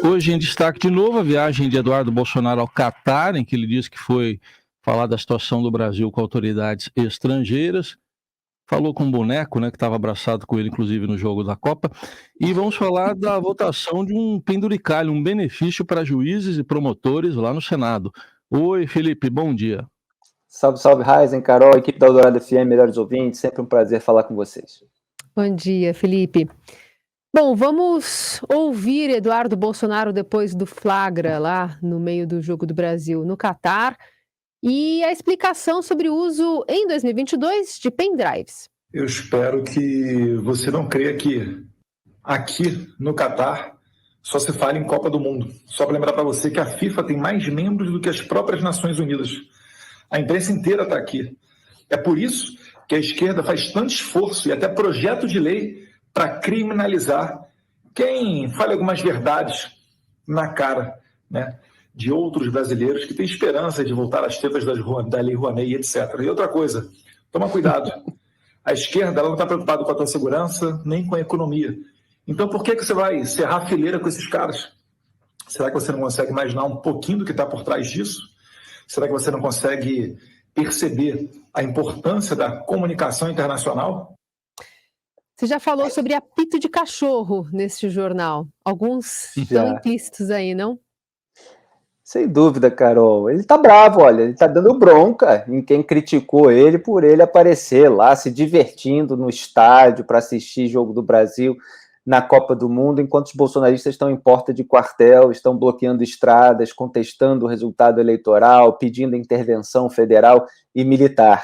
Hoje em destaque de novo a viagem de Eduardo Bolsonaro ao Catar, em que ele disse que foi falar da situação do Brasil com autoridades estrangeiras. Falou com um boneco, né, que estava abraçado com ele, inclusive, no jogo da Copa. E vamos falar da votação de um penduricalho, um benefício para juízes e promotores lá no Senado. Oi, Felipe, bom dia. Salve, salve, Raizen, Carol, equipe da Eldorado FM, melhores ouvintes, sempre um prazer falar com vocês. Bom dia, Felipe. Bom, vamos ouvir Eduardo Bolsonaro depois do flagra lá no meio do Jogo do Brasil no Catar e a explicação sobre o uso em 2022 de pendrives. Eu espero que você não creia que aqui no Catar só se fala em Copa do Mundo. Só para lembrar para você que a FIFA tem mais membros do que as próprias Nações Unidas. A imprensa inteira está aqui. É por isso que a esquerda faz tanto esforço e até projeto de lei para criminalizar quem fala algumas verdades na cara, né, de outros brasileiros que têm esperança de voltar às tetas da Lei Rouanet, etc. E outra coisa, toma cuidado. A esquerda ela não está preocupada com a tua segurança, nem com a economia. Então, por que você vai cerrar a fileira com esses caras? Será que você não consegue imaginar um pouquinho do que está por trás disso? Será que você não consegue perceber a importância da comunicação internacional? Você já falou sobre apito de cachorro neste jornal. Alguns estão implícitos aí, não? Sem dúvida, Carol. Ele tá bravo, olha, ele tá dando bronca em quem criticou ele por ele aparecer lá se divertindo no estádio para assistir jogo do Brasil na Copa do Mundo, enquanto os bolsonaristas estão em porta de quartel, estão bloqueando estradas, contestando o resultado eleitoral, pedindo intervenção federal e militar.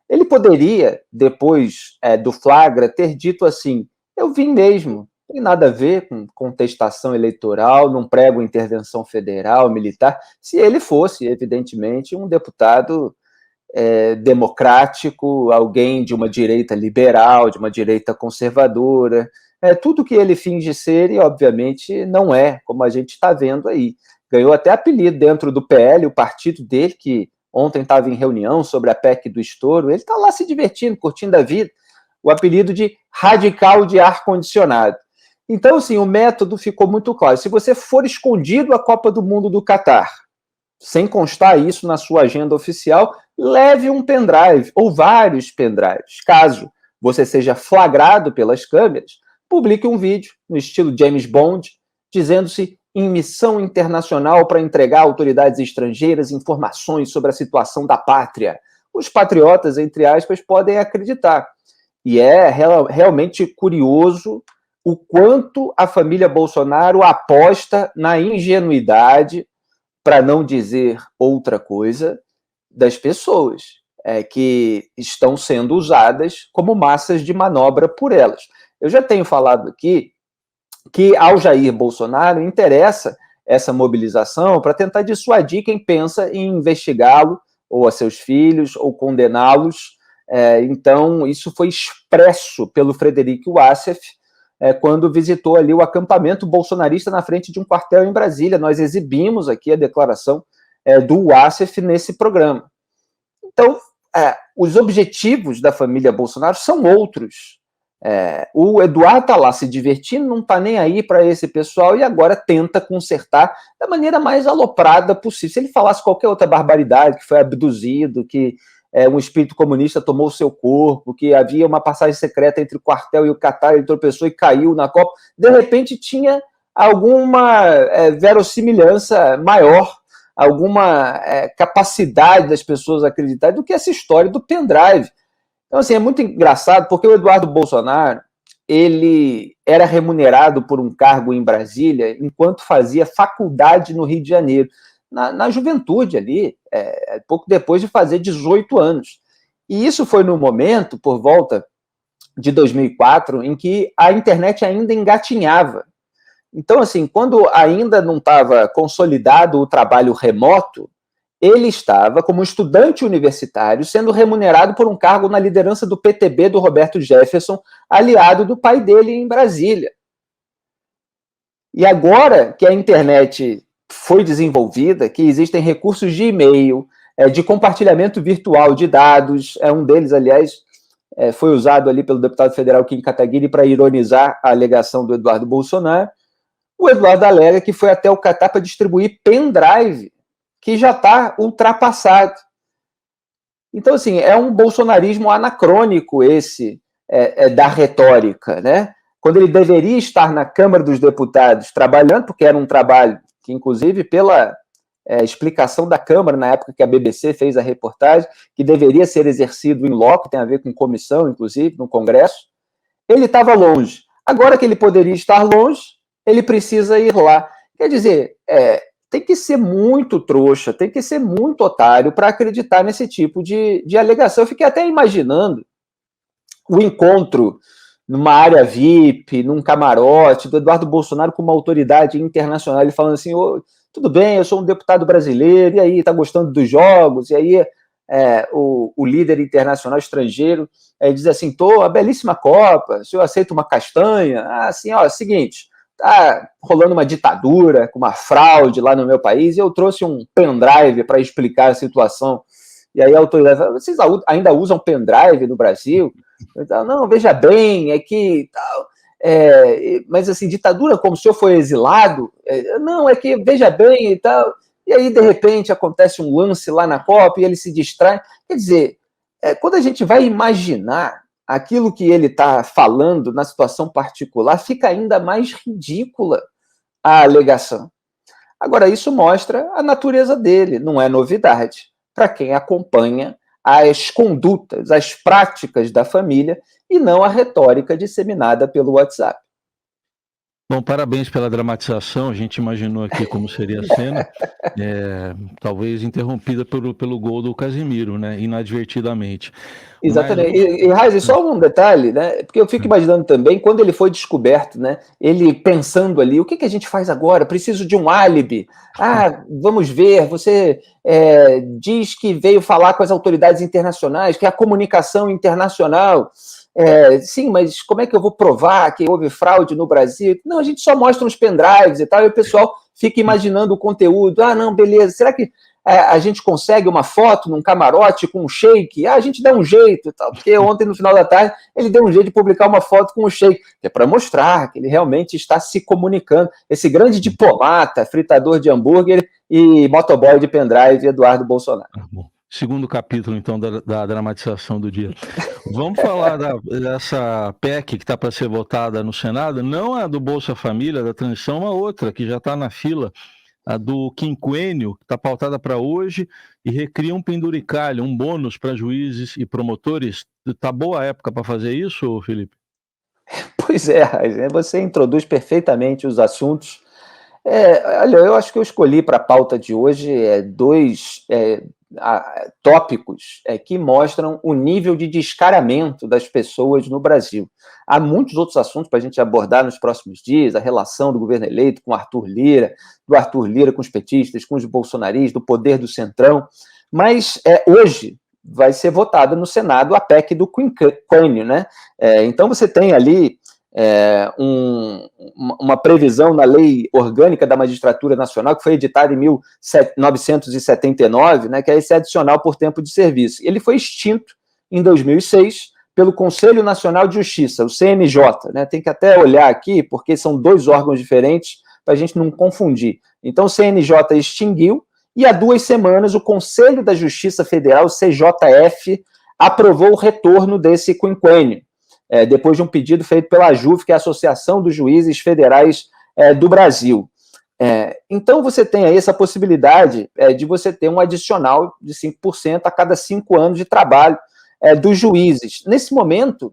Ele poderia, depois do flagra, ter dito assim: eu vim mesmo, não tem nada a ver com contestação eleitoral, não prego intervenção federal, militar, se ele fosse, evidentemente, um deputado democrático, alguém de uma direita liberal, de uma direita conservadora, tudo que ele finge ser e, obviamente, não é, como a gente está vendo aí. Ganhou até apelido dentro do PL, o partido dele, que ontem estava em reunião sobre a PEC do estouro, ele está lá se divertindo, curtindo a vida, o apelido de radical de ar-condicionado. Então, assim, o método ficou muito claro. Se você for escondido à Copa do Mundo do Catar, sem constar isso na sua agenda oficial, leve um pendrive ou vários pendrives. Caso você seja flagrado pelas câmeras, publique um vídeo no estilo James Bond, dizendo-se em missão internacional para entregar a autoridades estrangeiras informações sobre a situação da pátria. Os patriotas, entre aspas, podem acreditar. E é realmente curioso o quanto a família Bolsonaro aposta na ingenuidade, para não dizer outra coisa, das pessoas que estão sendo usadas como massas de manobra por elas. Eu já tenho falado aqui que ao Jair Bolsonaro interessa essa mobilização para tentar dissuadir quem pensa em investigá-lo, ou a seus filhos, ou condená-los. Então, isso foi expresso pelo Frederico Wassef, quando visitou ali o acampamento bolsonarista na frente de um quartel em Brasília. Nós exibimos aqui a declaração do Wassef nesse programa. Então, os objetivos da família Bolsonaro são outros. O Eduardo está lá se divertindo, não está nem aí para esse pessoal e agora tenta consertar da maneira mais aloprada possível. Se ele falasse qualquer outra barbaridade, que foi abduzido, que um espírito comunista tomou o seu corpo, que havia uma passagem secreta entre o quartel e o Catar, ele tropeçou e caiu na Copa, de repente tinha alguma verossimilhança maior, alguma capacidade das pessoas acreditarem do que essa história do pendrive. Então, assim, é muito engraçado, porque o Eduardo Bolsonaro, ele era remunerado por um cargo em Brasília enquanto fazia faculdade no Rio de Janeiro, na juventude ali, pouco depois de fazer 18 anos. E isso foi no momento, por volta de 2004, em que a internet ainda engatinhava. Então, assim, quando ainda não estava consolidado o trabalho remoto, ele estava, como estudante universitário, sendo remunerado por um cargo na liderança do PTB do Roberto Jefferson, aliado do pai dele em Brasília. E agora que a internet foi desenvolvida, que existem recursos de e-mail, de compartilhamento virtual de dados, um deles, aliás, foi usado ali pelo deputado federal Kim Kataguiri para ironizar a alegação do Eduardo Bolsonaro, O Eduardo alega que foi até o Catar para distribuir pendrive, que já está ultrapassado. Então, assim, é um bolsonarismo anacrônico esse da retórica, né? Quando ele deveria estar na Câmara dos Deputados trabalhando, porque era um trabalho que, inclusive, pela explicação da Câmara, na época que a BBC fez a reportagem, que deveria ser exercido em loco, tem a ver com comissão, inclusive, no Congresso, ele estava longe. Agora que ele poderia estar longe, ele precisa ir lá. Quer dizer, tem que ser muito trouxa, tem que ser muito otário para acreditar nesse tipo de alegação. Eu fiquei até imaginando o encontro numa área VIP, num camarote, do Eduardo Bolsonaro com uma autoridade internacional, ele falando assim, tudo bem, eu sou um deputado brasileiro, e aí, tá gostando dos jogos? E aí o líder internacional estrangeiro diz assim, a belíssima Copa, se eu aceito uma castanha, assim, seguinte, tá rolando uma ditadura, com uma fraude lá no meu país, e eu trouxe um pendrive para explicar a situação. E aí a autoridade fala, vocês ainda usam pendrive no Brasil? Então, não, veja bem, é que... mas assim, ditadura como o senhor foi exilado? Não, é que, veja bem e tal... E aí, de repente, acontece um lance lá na Copa e ele se distrai. Quer dizer, quando a gente vai imaginar aquilo que ele está falando na situação particular, fica ainda mais ridícula a alegação. Agora, isso mostra a natureza dele, não é novidade para quem acompanha as condutas, as práticas da família e não a retórica disseminada pelo WhatsApp. Bom, parabéns pela dramatização. A gente imaginou aqui como seria a cena, talvez interrompida pelo gol do Casemiro, né? Inadvertidamente. Exatamente. E Raiz, só um detalhe, né? Porque eu fico imaginando também, quando ele foi descoberto, né? Ele pensando ali, o que a gente faz agora? Preciso de um álibi. Vamos ver, você diz que veio falar com as autoridades internacionais, que é a comunicação internacional. Sim, mas como é que eu vou provar que houve fraude no Brasil? Não, a gente só mostra uns pendrives e tal, e o pessoal fica imaginando o conteúdo. Não, beleza, será que a gente consegue uma foto num camarote com um sheik? A gente dá um jeito e tal, porque ontem, no final da tarde, ele deu um jeito de publicar uma foto com o sheik, que é para mostrar que ele realmente está se comunicando. Esse grande diplomata, fritador de hambúrguer e motoboy de pendrive, Eduardo Bolsonaro. Segundo capítulo, então, da dramatização do dia. Vamos falar dessa PEC que está para ser votada no Senado, não a do Bolsa Família, da transição, uma outra que já está na fila, a do quinquênio, que está pautada para hoje, e recria um penduricalho, um bônus para juízes e promotores. Está boa a época para fazer isso, Felipe? Pois você introduz perfeitamente os assuntos. Olha, eu acho que eu escolhi para a pauta de hoje dois tópicos que mostram o nível de descaramento das pessoas no Brasil. Há muitos outros assuntos para a gente abordar nos próximos dias, a relação do governo eleito com Arthur Lira, do Arthur Lira com os petistas, com os bolsonaristas, do poder do Centrão, mas hoje vai ser votada no Senado a PEC do quinquênio, né? Então você tem ali uma previsão na Lei Orgânica da Magistratura Nacional, que foi editada em 1979, né, que é esse adicional por tempo de serviço. Ele foi extinto em 2006 pelo Conselho Nacional de Justiça, o CNJ, né? Tem que até olhar aqui, porque são dois órgãos diferentes, para a gente não confundir. Então, o CNJ extinguiu, e há 2 semanas o Conselho da Justiça Federal, o CJF, aprovou o retorno desse quinquênio, depois de um pedido feito pela AJUF, que é a Associação dos Juízes Federais do Brasil. Então, você tem aí essa possibilidade de você ter um adicional de 5% a cada 5 anos de trabalho dos juízes, nesse momento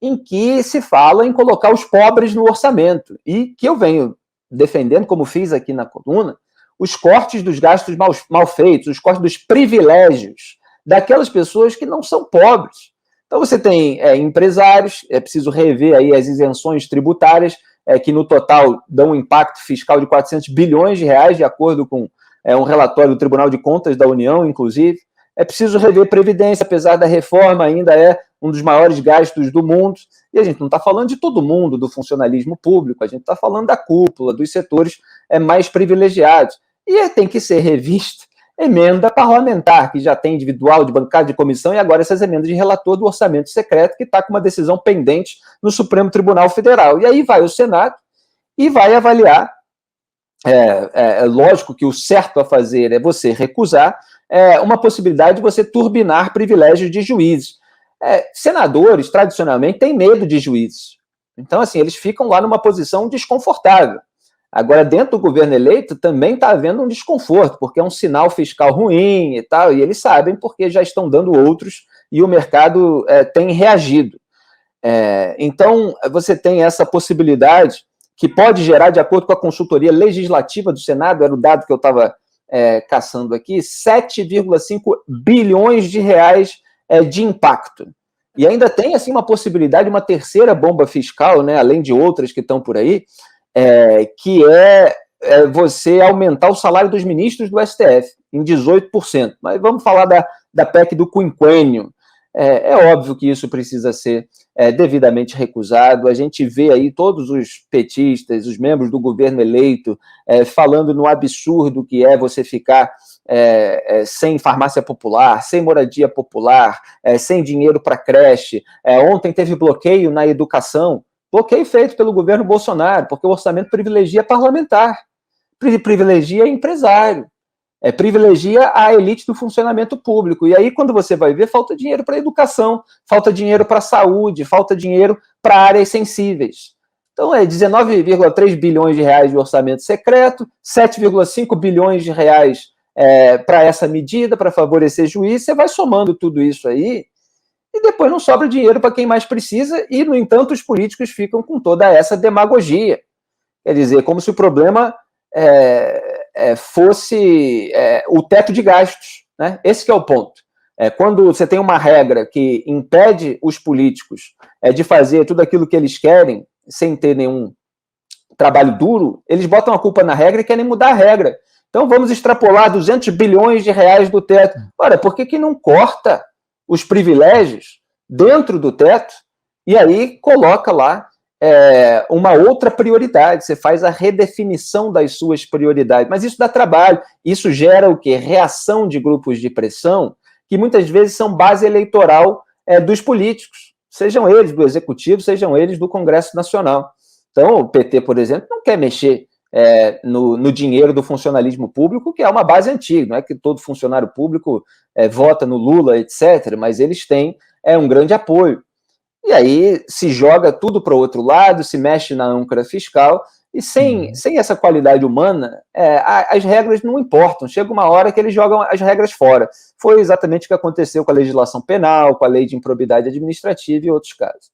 em que se fala em colocar os pobres no orçamento, e que eu venho defendendo, como fiz aqui na coluna, os cortes dos gastos mal feitos, os cortes dos privilégios daquelas pessoas que não são pobres. Então, você tem empresários, é preciso rever aí as isenções tributárias, que no total dão um impacto fiscal de 400 bilhões de reais, de acordo com um relatório do Tribunal de Contas da União, inclusive. É preciso rever Previdência, apesar da reforma, ainda é um dos maiores gastos do mundo. E a gente não está falando de todo mundo, do funcionalismo público, a gente está falando da cúpula, dos setores mais privilegiados. E tem que ser revista emenda parlamentar, que já tem individual, de bancada, de comissão, e agora essas emendas de relator do orçamento secreto, que está com uma decisão pendente no Supremo Tribunal Federal. E aí vai o Senado e vai avaliar é lógico que o certo a fazer é você recusar uma possibilidade de você turbinar privilégios de juízes. Senadores, tradicionalmente, têm medo de juízes. Então, assim, eles ficam lá numa posição desconfortável. Agora, dentro do governo eleito, também está havendo um desconforto, porque é um sinal fiscal ruim e tal, e eles sabem porque já estão dando outros e o mercado tem reagido. Então, você tem essa possibilidade que pode gerar, de acordo com a consultoria legislativa do Senado, era o dado que eu estava caçando aqui, 7,5 bilhões de reais de impacto. E ainda tem assim uma possibilidade, uma terceira bomba fiscal, né, além de outras que estão por aí, que você aumentar o salário dos ministros do STF em 18%. Mas vamos falar da PEC do quinquênio. É óbvio que isso precisa ser devidamente recusado. A gente vê aí todos os petistas, os membros do governo eleito, falando no absurdo que é você ficar sem farmácia popular, sem moradia popular, sem dinheiro para creche. Ontem teve bloqueio na educação, bloqueio feito pelo governo Bolsonaro, porque o orçamento privilegia parlamentar, privilegia empresário, privilegia a elite do funcionamento público. E aí, quando você vai ver, falta dinheiro para educação, falta dinheiro para saúde, falta dinheiro para áreas sensíveis. Então, 19,3 bilhões de reais de orçamento secreto, 7,5 bilhões de reais para essa medida, para favorecer juiz. Você vai somando tudo isso aí, e depois não sobra dinheiro para quem mais precisa, e, no entanto, os políticos ficam com toda essa demagogia. Quer dizer, como se o problema fosse o teto de gastos, né? Esse que é o ponto. Quando você tem uma regra que impede os políticos de fazer tudo aquilo que eles querem, sem ter nenhum trabalho duro, eles botam a culpa na regra e querem mudar a regra. Então vamos extrapolar 200 bilhões de reais do teto. Ora, por que não corta os privilégios dentro do teto e aí coloca lá uma outra prioridade? Você faz a redefinição das suas prioridades. Mas isso dá trabalho. Isso gera o quê? Reação de grupos de pressão que muitas vezes são base eleitoral dos políticos, sejam eles do Executivo, sejam eles do Congresso Nacional. Então, o PT, por exemplo, não quer mexer no dinheiro do funcionalismo público, que é uma base antiga. Não é que todo funcionário público vota no Lula, etc., mas eles têm um grande apoio. E aí se joga tudo para o outro lado, se mexe na âncora fiscal, e sem essa qualidade humana, as regras não importam. Chega uma hora que eles jogam as regras fora. Foi exatamente o que aconteceu com a legislação penal, com a lei de improbidade administrativa e outros casos.